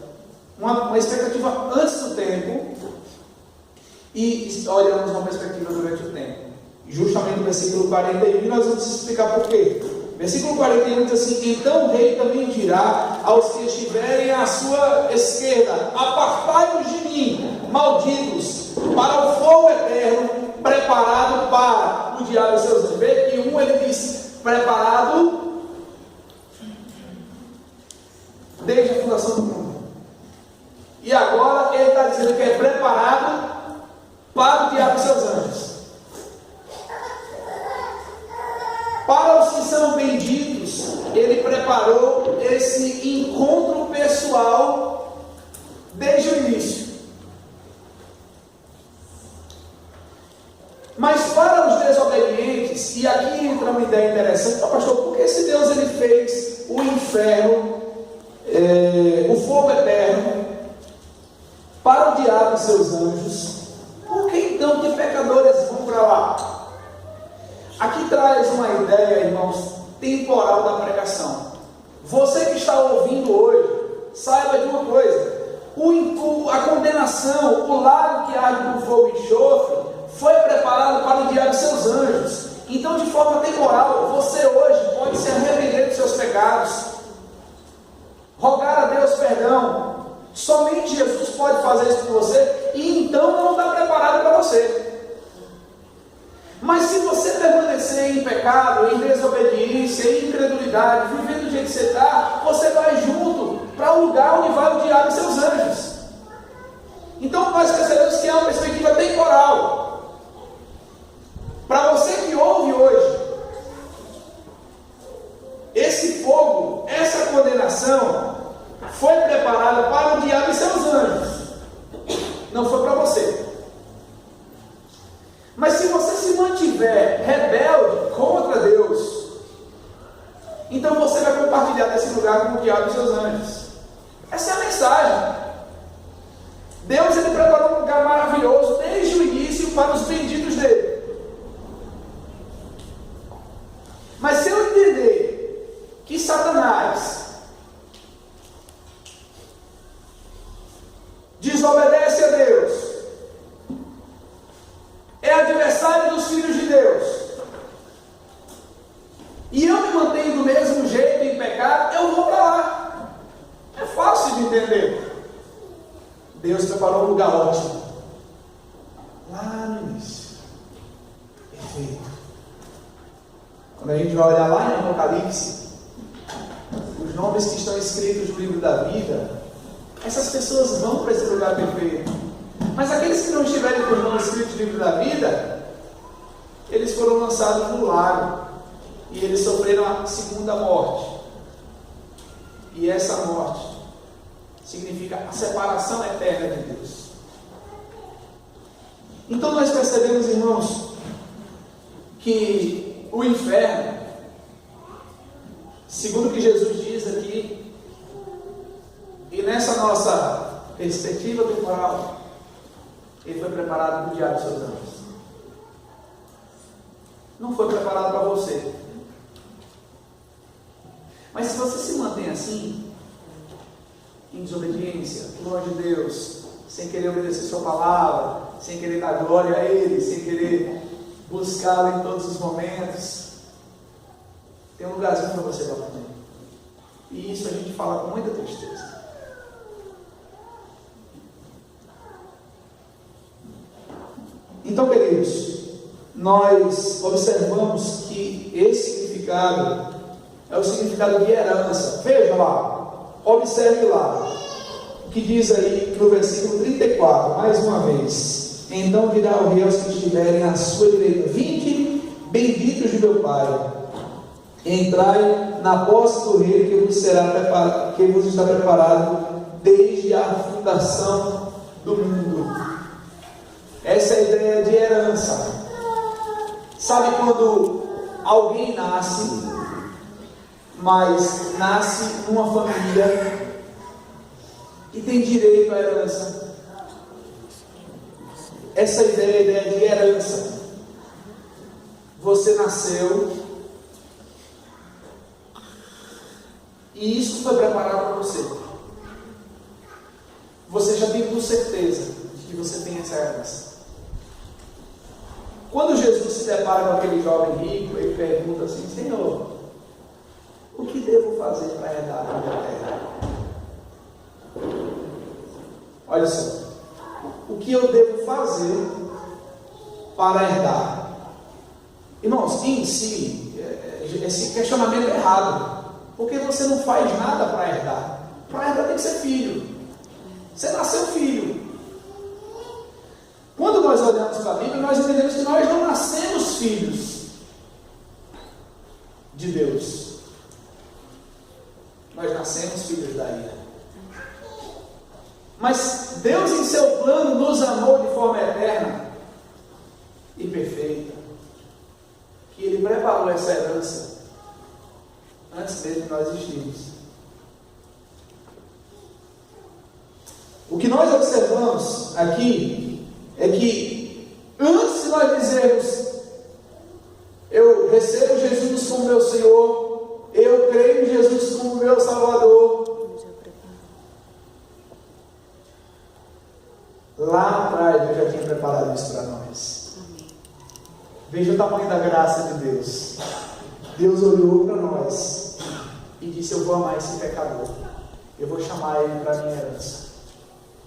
uma expectativa antes do tempo, e olhamos uma perspectiva durante o tempo. Justamente no versículo 41, nós vamos explicar por quê. Versículo 41 diz assim: então o rei também dirá aos que estiverem à sua esquerda: apartai-vos de mim, malditos, para o fogo eterno, preparado para o diabo e seus anjos. Vê que ele diz preparado desde a fundação do mundo. E agora ele está dizendo que é preparado para o diabo e seus anjos. Para os que são benditos, ele preparou esse encontro pessoal desde o início. Mas para os desobedientes, e aqui entra uma ideia interessante, pastor, por que se Deus ele fez o inferno, o fogo eterno, para o diabo e seus anjos? Por que então que pecadores vão para lá? Aqui traz uma ideia, irmãos, temporal da pregação. Você que está ouvindo hoje, saiba de uma coisa: a condenação, o lago que arde com fogo e enxofre, foi preparado para o diabo e seus anjos. Então, de forma temporal, você hoje pode se arrepender dos seus pecados, rogar a Deus perdão. Somente Jesus pode fazer isso por você, e então não está preparado para você. Mas se você permanecer em pecado, em desobediência, em incredulidade, vivendo do jeito que você está, você vai junto para o lugar onde vai o diabo e seus anjos. Então nós percebemos que é uma perspectiva temporal. Para você que ouve hoje, esse fogo, essa condenação, foi preparada para o diabo e seus anjos. Não foi para você. Mas se você se mantiver rebelde contra Deus, então você vai compartilhar desse lugar com o diabo e seus anjos. Essa é a mensagem. Deus ele preparou um lugar maravilhoso desde o início para os benditos dele. Mas se eu entender que Satanás desobedece a Deus, é adversário dos filhos de Deus, e eu me mantenho do mesmo jeito em pecado, eu vou para lá. É fácil de entender. Deus preparou um lugar ótimo lá no início. Perfeito. Quando a gente vai olhar lá em Apocalipse, os nomes que estão escritos no livro da vida, essas pessoas vão para esse lugar perfeito. Mas aqueles que não estiverem com os nomes escritos no livro da vida, eles foram lançados no lago, e eles sofreram a segunda morte. E essa morte significa a separação eterna de Deus. Então nós percebemos, irmãos, que o inferno, segundo o que Jesus diz aqui, e nessa nossa perspectiva temporal, ele foi preparado para o diabo e seus anjos. Não foi preparado para você. Mas se você se mantém assim, em desobediência, longe de Deus, sem querer obedecer sua palavra, sem querer dar glória a Ele, sem querer buscá-lo em todos os momentos, tem um lugarzinho para você lá também. E isso a gente fala com muita tristeza. Então, queridos, nós observamos que esse significado é o significado de herança. Veja lá, observe lá, o que diz aí no versículo 34, mais uma vez: então dirá o rei aos que estiverem à sua direita: vinde, benditos de meu Pai, entrai na posse do rei que vos está preparado desde a fundação do mundo. Sabe quando alguém nasce, mas nasce numa família que tem direito à herança? Essa ideia, a ideia de herança. Você nasceu e isso foi preparado para você. Você já tem por certeza de que você tem essa herança. Quando Jesus se depara com aquele jovem rico, ele pergunta assim: Senhor, o que devo fazer para herdar a minha terra? Olha só, o que eu devo fazer para herdar? Irmãos, em si, esse questionamento é errado, porque você não faz nada para herdar. Para herdar tem que ser filho. Você nasceu filho. Quando nós olhamos para a Bíblia, nós entendemos que nós não nascemos filhos de Deus. Nós nascemos filhos da ira. Mas Deus, em seu plano, nos amou de forma eterna e perfeita, que Ele preparou essa herança antes mesmo de nós existirmos. O que nós observamos aqui é que antes de nós dizermos: eu recebo Jesus como meu Senhor, eu creio em Jesus como meu Salvador, lá atrás Deus já tinha preparado isso para nós. Veja o tamanho da graça de Deus. Deus olhou para nós e disse: eu vou amar esse pecador, eu vou chamar ele para a minha herança,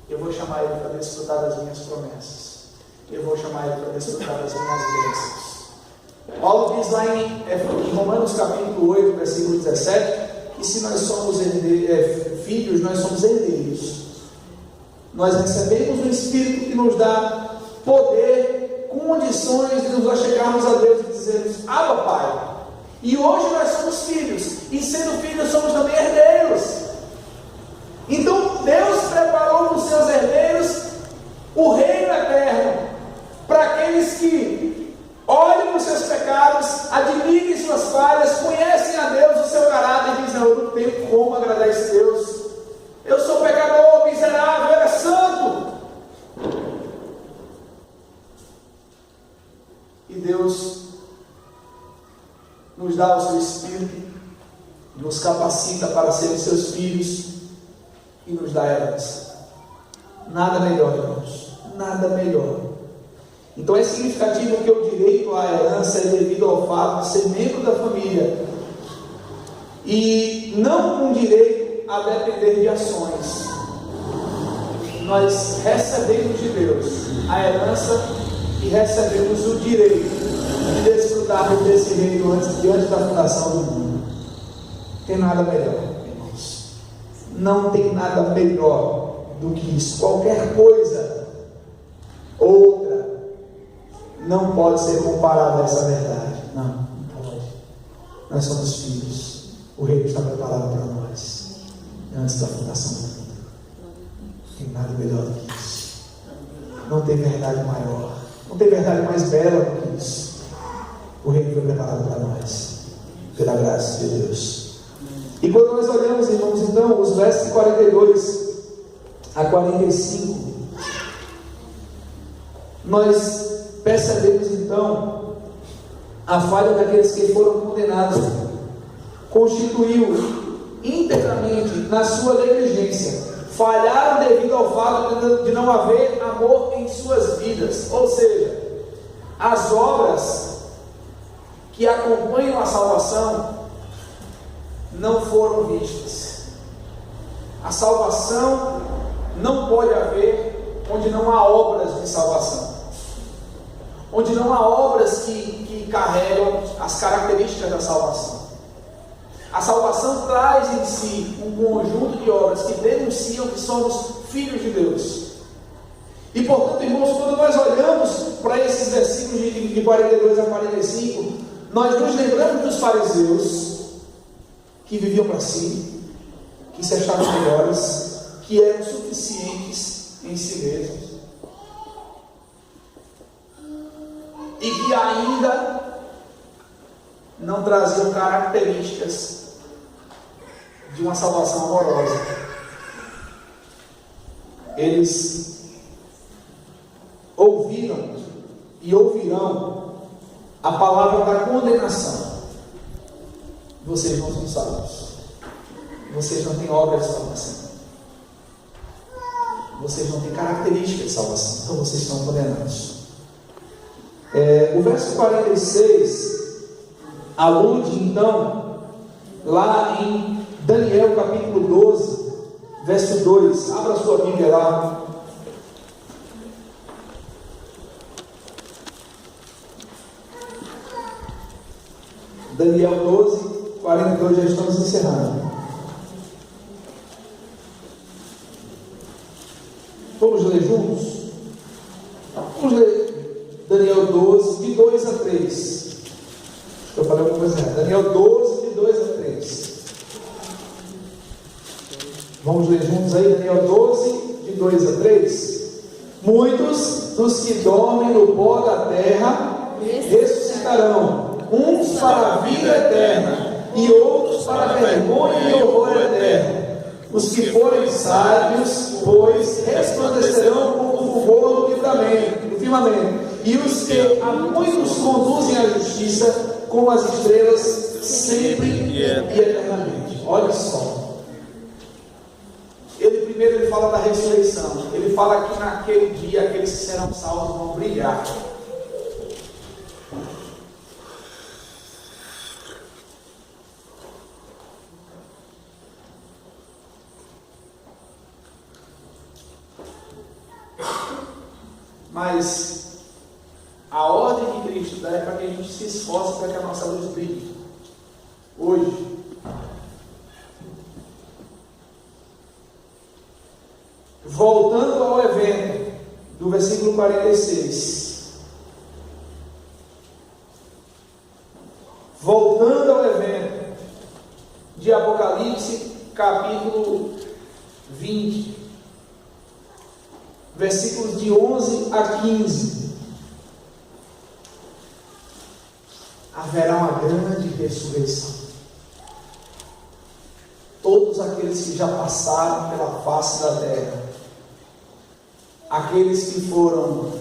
eu vou chamar ele para desfrutar das minhas promessas, eu vou chamar ele para desfrutar das minhas bênçãos. Paulo diz lá em Romanos capítulo 8, versículo 17, que se nós somos filhos, nós somos herdeiros. Nós recebemos o Espírito que nos dá poder, condições de nos achegarmos a Deus e dizermos: Abba, Pai. E hoje nós somos filhos, e sendo filhos somos também herdeiros. Então Deus preparou para os seus herdeiros o reino eterno, para aqueles que olhem para os seus pecados, admitem suas falhas, conhecem a Deus, o seu caráter, e dizem: eu não tenho como agradar esse Deus, eu sou pecador, miserável, ele é santo. E Deus nos dá o seu Espírito, nos capacita para sermos seus filhos e nos dá herança. Nada melhor, irmãos, nada melhor. Então é significativo que o direito à herança é devido ao fato de ser membro da família e não um direito a depender de ações. Nós recebemos de Deus a herança e recebemos o direito de desfrutarmos desse reino diante da fundação do mundo. Não tem nada melhor, irmãos. Não tem nada melhor do que isso. Qualquer coisa outra não pode ser comparada a essa verdade. Não pode. Nós somos filhos. O reino está preparado para nós antes da fundação do mundo. Não tem nada melhor do que isso. Não tem verdade maior. Não tem verdade mais bela do que isso. O reino foi preparado para nós, pela graça de Deus. E quando nós olhamos, irmãos, então, os versos 42 a 45, nós percebemos então a falha daqueles que foram condenados. Constituiu integramente na sua negligência. Falharam devido ao fato de não haver amor em suas vidas. Ou seja, as obras que acompanham a salvação não foram vistas. A salvação não pode haver onde não há obras de salvação, onde não há obras que carregam as características da salvação. A salvação traz em si um conjunto de obras que denunciam que somos filhos de Deus. E portanto, irmãos, quando nós olhamos para esses versículos de 42 a 45, nós nos lembramos dos fariseus que viviam para si, que se achavam melhores, que eram suficientes em si mesmos, e que ainda não traziam características de uma salvação amorosa. Eles ouviram e ouvirão a palavra da condenação. Vocês não são salvos. Vocês não têm obra de salvação. Vocês não têm características de salvação. Então vocês estão condenados. O verso 46 alude então lá em Daniel capítulo 12, verso 2. Abra sua Bíblia lá. Daniel 12, 42, já estamos encerrando. Vamos ler juntos? Vamos ler Daniel 12, de 2 a 3. Eu falei alguma coisa errada. Daniel 12, de 2 a 3. Vamos ler juntos aí, Daniel 12, de 2 a 3. Muitos dos que dormem no pó da terra ressuscitarão, uns para a vida eterna e outros para a vergonha e horror eterno. Os que forem sábios, pois, resplandecerão como o fulgor do firmamento, e os que a muitos conduzem à justiça, como as estrelas, sempre e eternamente. Olha só. Primeiro ele fala da ressurreição. Ele fala que naquele dia aqueles que serão salvos vão brilhar. Mas a ordem que Cristo dá é para que a gente se esforce para que a nossa luz brilhe. Hoje. Voltando ao evento do versículo 46. Voltando ao evento de Apocalipse, capítulo 20. Versículos de 11 a 15. Haverá uma grande ressurreição. Todos aqueles que já passaram pela face da terra, aqueles que foram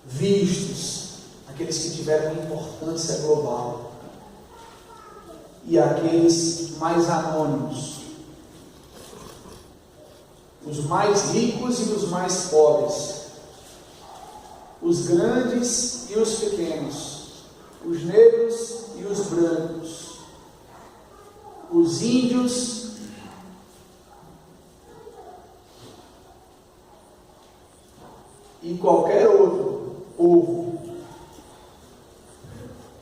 vistos, aqueles que tiveram importância global, e aqueles mais anônimos, os mais ricos e os mais pobres, os grandes e os pequenos, os negros e os brancos, os índios e qualquer outro povo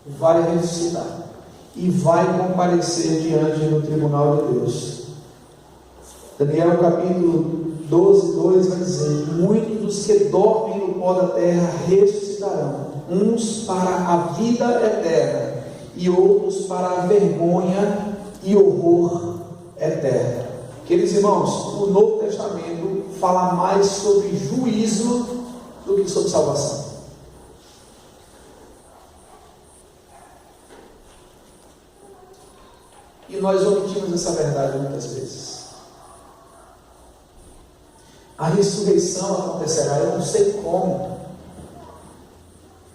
vai ressuscitar e vai comparecer diante do tribunal de Deus. Daniel capítulo 12, 2 vai dizer: muitos dos que dormem no pó da terra ressuscitarão, uns para a vida eterna e outros para a vergonha e horror eterno. Queridos irmãos, o Novo Testamento fala mais sobre juízo do que sobre salvação. E nós omitimos essa verdade muitas vezes. A ressurreição acontecerá, eu não sei como.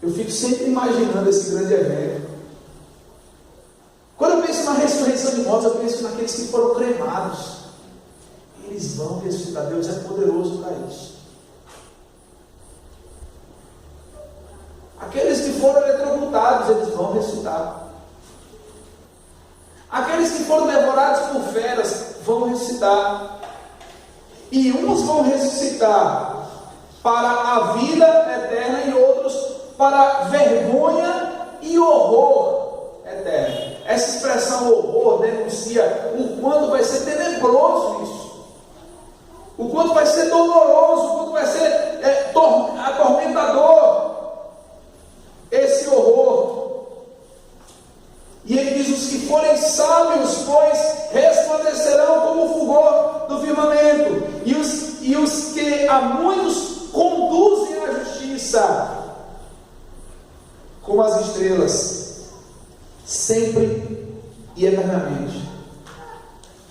Eu fico sempre imaginando esse grande evento. Quando eu penso na ressurreição de mortos, eu penso naqueles que foram cremados. Eles vão ressuscitar. Deus é poderoso para isso. Aqueles que foram eletrocutados, eles vão ressuscitar. Aqueles que foram devorados por feras vão ressuscitar. E uns vão ressuscitar para a vida eterna e outros para vergonha e horror eterno. Essa expressão horror denuncia o quanto vai ser tenebroso isso, o quanto vai ser doloroso, o quanto vai ser atormentador esse horror. E ele diz: os que forem sábios, pois, resplandecerão como o fulgor do firmamento, e os que a muitos conduzem à justiça, como as estrelas, sempre e eternamente.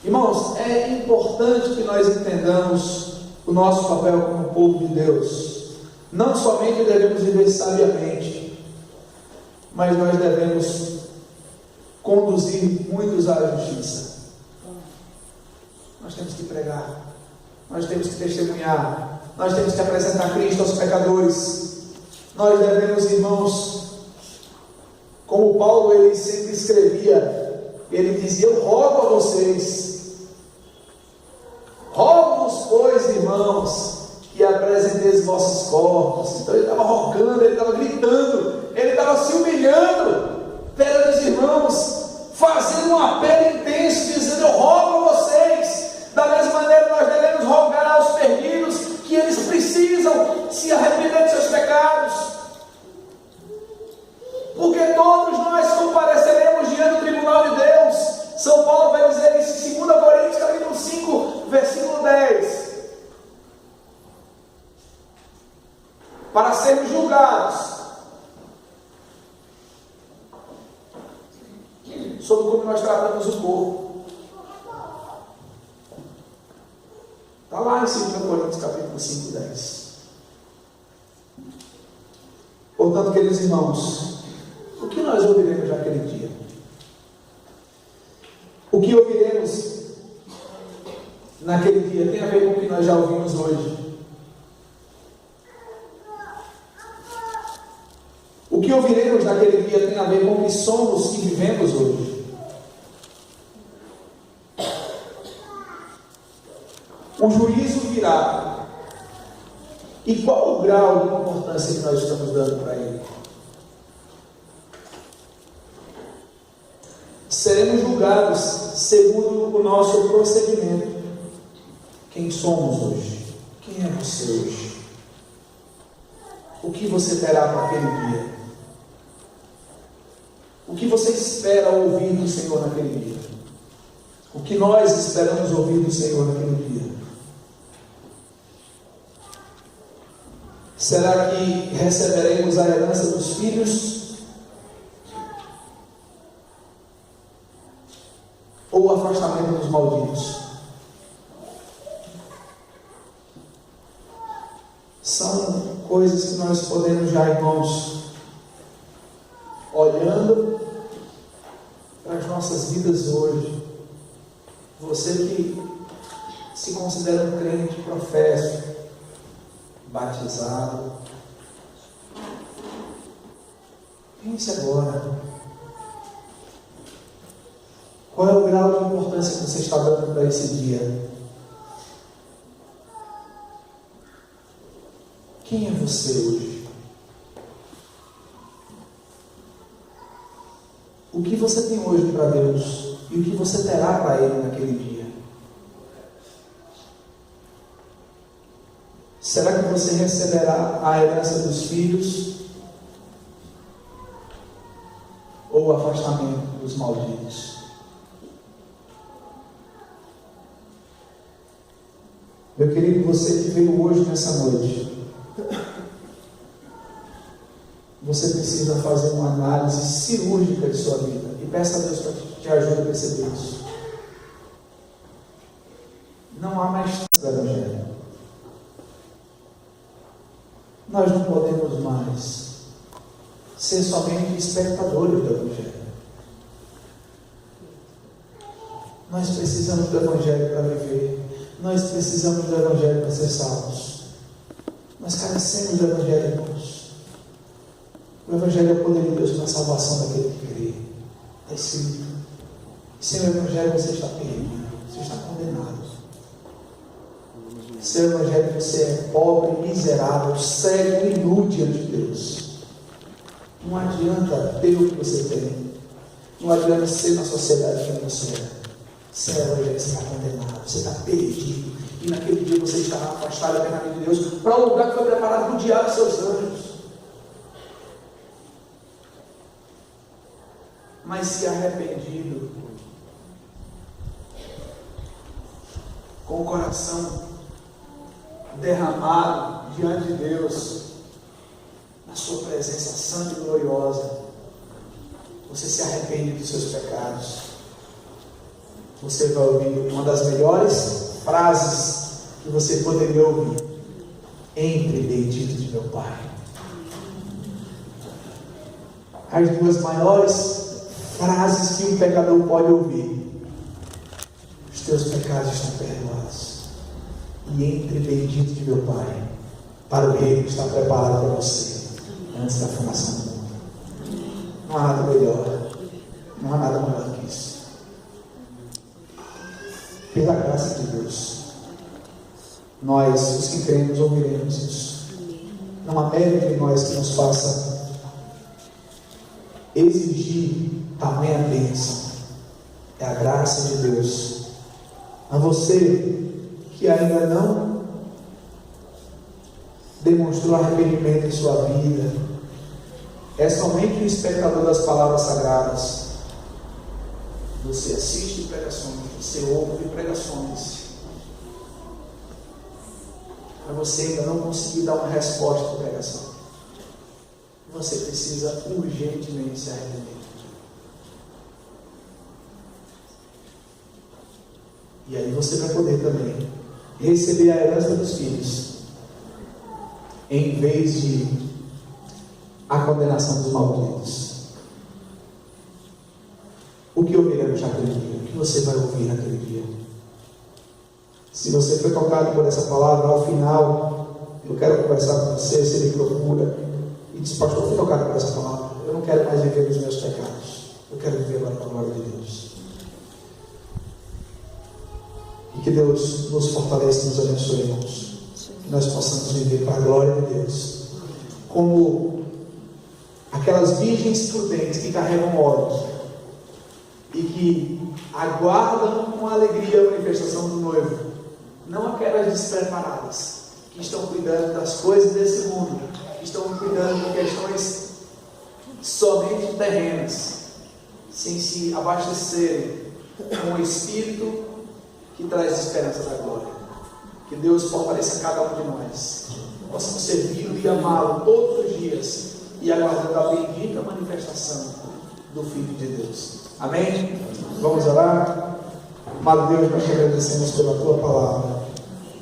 Irmãos, é importante que nós entendamos o nosso papel como povo de Deus. Não somente devemos viver sabiamente, mas nós devemos conduzir muitos à justiça. Nós temos que pregar, nós temos que testemunhar, nós temos que apresentar Cristo aos pecadores. Nós devemos, irmãos, como Paulo ele sempre escrevia, ele dizia: eu rogo a vocês, rogo-vos, pois, irmãos, que apresenteis vossos corpos. Então ele estava rogando, ele estava gritando, ele estava se humilhando perante os irmãos, fazendo um apelo intenso, dizendo: eu rogo a vocês. Da mesma maneira nós devemos rogar aos perdidos que eles precisam se arrepender de seus pecados, porque todos nós compareceremos diante do tribunal de Deus. São Paulo vai dizer isso em 2 Coríntios capítulo 5, versículo 10, para sermos julgados sobre como nós tratamos o corpo. Está lá em 2 Coríntios capítulo 5, 10. Portanto, queridos irmãos, o que nós ouviremos naquele dia? O que ouviremos naquele dia tem a ver com o que nós já ouvimos hoje. O que ouviremos naquele dia tem a ver com o que somos e vivemos hoje. O juízo virá. E qual o grau de importância que nós estamos dando para ele? Seremos julgados segundo o nosso procedimento. Quem somos hoje? Quem é você hoje? O que você terá para aquele dia? O que você espera ouvir do Senhor naquele dia? O que nós esperamos ouvir do Senhor naquele dia? Será que receberemos a herança dos filhos? Ou o afastamento dos malditos? São coisas que nós podemos já, irmãos, olhando para as nossas vidas hoje. Você que se considera um crente professo, batizado, pense agora. Qual é o grau de importância que você está dando para esse dia? Quem é você hoje? O que você tem hoje para Deus e o que você terá para Ele naquele dia? Será que você receberá a herança dos filhos ou o afastamento dos malditos? Meu querido, você que veio hoje nessa noite, você precisa fazer uma análise cirúrgica de sua vida e peça a Deus para que te ajude a perceber isso. Não há mais do Evangelho. Nós não podemos mais ser somente espectadores do Evangelho. Nós precisamos do Evangelho para viver. Nós precisamos do Evangelho para ser salvos. Nós carecemos do Evangelho, irmãos. O Evangelho é o poder de Deus para a salvação daquele que crê. Está escrito. Sem o Evangelho você está perdido. Você está condenado. Sem o Evangelho você é pobre, miserável, cego e nu diante de Deus. Não adianta ter o que você tem. Não adianta ser na sociedade que você é. Sem o Evangelho você está condenado. Você está perdido. E naquele dia você estará afastado eternamente de Deus para um lugar que foi preparado para o diabo e seus anjos. Mas se arrependido, com o coração derramado diante de Deus, na sua presença santa e gloriosa, você se arrepende dos seus pecados, você vai ouvir uma das melhores frases que você poderia ouvir: entre bendito de meu Pai. As duas maiores frases que um pecador pode ouvir: os teus pecados estão perdoados, e entre bendito de meu Pai, para o reino que está preparado para você antes da fundação do mundo. Não há nada melhor, não há nada maior que isso. Pela graça de Deus, nós, os que cremos, ouviremos isso. Não há mérito em nós que nos faça exigir tamanha bênção. É a graça de Deus. A você que ainda não demonstrou arrependimento em sua vida, é somente um espectador das palavras sagradas. Você assiste pregações, você ouve pregações, mas você ainda não conseguiu dar uma resposta à pregação. Você precisa urgentemente se arrepender. E aí você vai poder também receber a herança dos filhos, em vez de a condenação dos malditos. O que ouviremos naquele dia? O que você vai ouvir naquele dia? Se você foi tocado por essa palavra, ao final, eu quero conversar com você, se ele procura e diz: pastor, eu fui tocado por essa palavra, eu não quero mais viver nos meus pecados, eu quero viver agora para a glória de Deus. E que Deus nos fortaleça e nos abençoe, irmãos, que nós possamos viver para a glória de Deus, como aquelas virgens prudentes que carregam óleo e que aguardam com alegria a manifestação do noivo, não aquelas despreparadas que estão cuidando das coisas desse mundo, que estão cuidando de questões somente terrenas, sem se abastecerem com o Espírito que traz esperança da glória. Que Deus fortaleça cada um de nós, possamos servi-lo e amá-lo todos os dias, e aguardando a bendita manifestação do Filho de Deus. Amém? Vamos orar? Amado Deus, nós te agradecemos pela tua palavra.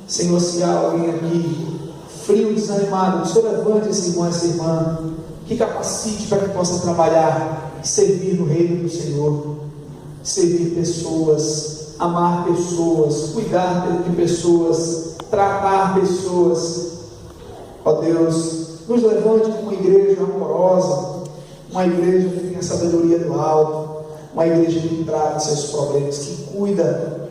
Senhor, se há alguém aqui frio, desanimado, que o Senhor levante esse irmão, essa irmã, que capacite para que possa trabalhar e servir no reino do Senhor, servir pessoas, amar pessoas, cuidar de pessoas, tratar pessoas. Ó Deus, nos levante como uma igreja amorosa, uma igreja que tem a sabedoria do alto, uma igreja que trata seus problemas, que cuida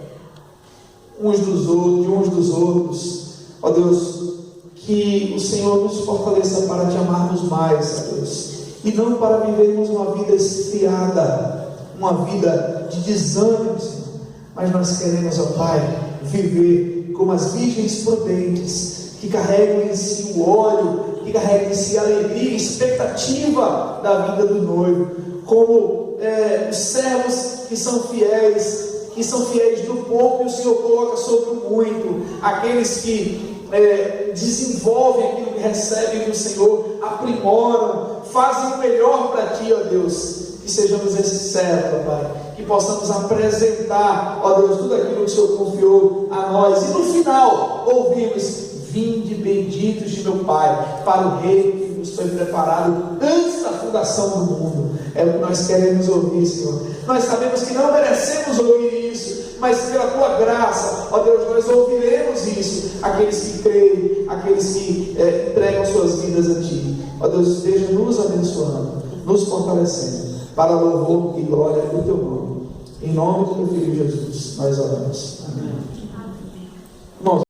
uns dos outros. Ó Deus, que o Senhor nos fortaleça para te amarmos mais, ó Deus, e não para vivermos uma vida esfriada, uma vida de desânimo, Senhor, mas nós queremos, ó Pai, viver como as virgens prudentes, que carregam em si o óleo, que carregam em si a alegria, a expectativa da vida do noivo, como os servos que são fiéis do pouco e o Senhor coloca sobre o muito, aqueles que desenvolvem aquilo que recebem do Senhor, aprimoram, fazem o melhor para Ti, ó Deus. Que sejamos esses servos, ó Pai, que possamos apresentar, ó Deus, tudo aquilo que o Senhor confiou a nós, e no final ouvimos: vinde benditos de meu Pai, para o reino que nos foi preparado antes da fundação do mundo. É o que nós queremos ouvir, Senhor. Nós sabemos que não merecemos ouvir isso, mas pela Tua graça, ó Deus, nós ouviremos isso. Aqueles que creem, aqueles que entregam suas vidas a Ti. Ó Deus, esteja nos abençoando, nos fortalecendo, para louvor e glória do Teu nome. Em nome do Teu Filho Jesus, nós oramos. Amém.